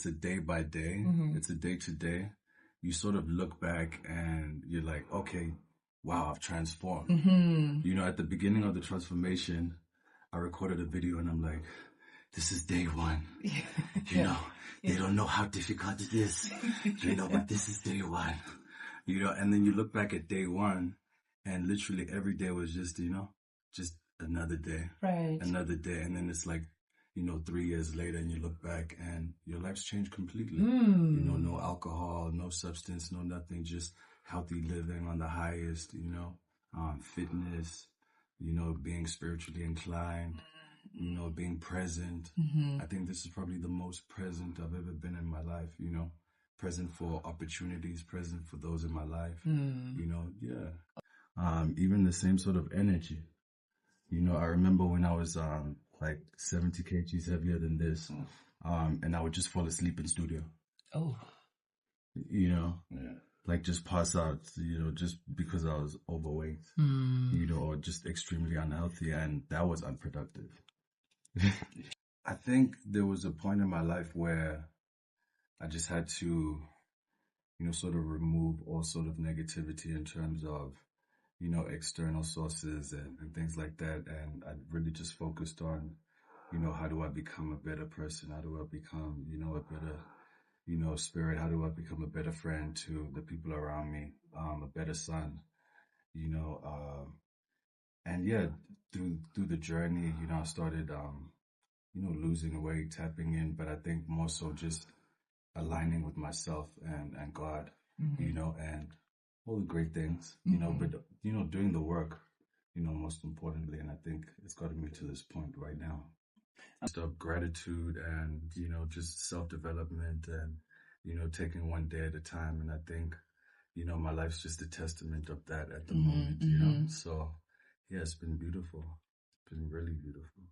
it's a day by day. It's a day to day. You sort of look back and you're like, okay, wow, I've transformed. You know, at the beginning of the transformation, I recorded a video and I'm like, this is day one. You know, they don't know how difficult it is, you know, but this is day one. You know, and then you look back at day one and literally every day was just, you know, just another day. Another day. And then it's like, you know, 3 years later and you look back and your life's changed completely. You know, no alcohol, no substance, no nothing, just healthy living on the highest, you know, fitness, you know, being spiritually inclined, you know, being present. I think this is probably the most present I've ever been in my life, you know, present for opportunities, present for those in my life, you know, even the same sort of energy. You know, I remember when I was like 70 kgs heavier than this, and I would just fall asleep in studio. You know, like just pass out, you know, just because I was overweight, you know, or just extremely unhealthy, and that was unproductive. I think there was a point in my life where I just had to, you know, sort of remove all sort of negativity in terms of, you know, external sources and things like that. And I really just focused on, you know, how do I become a better person? How do I become, you know, a better, you know, spirit? How do I become a better friend to the people around me? A better son, you know, and yeah, through the journey, you know, I started, you know, losing weight, tapping in, but I think more so just aligning with myself and God, you know, and all the great things, you know, but, you know, doing the work, you know, most importantly, and I think it's gotten me to this point right now. Just of gratitude and, you know, just self-development and, you know, taking one day at a time. And I think, you know, my life's just a testament of that at the moment, you know. So, yeah, it's been beautiful. It's been really beautiful.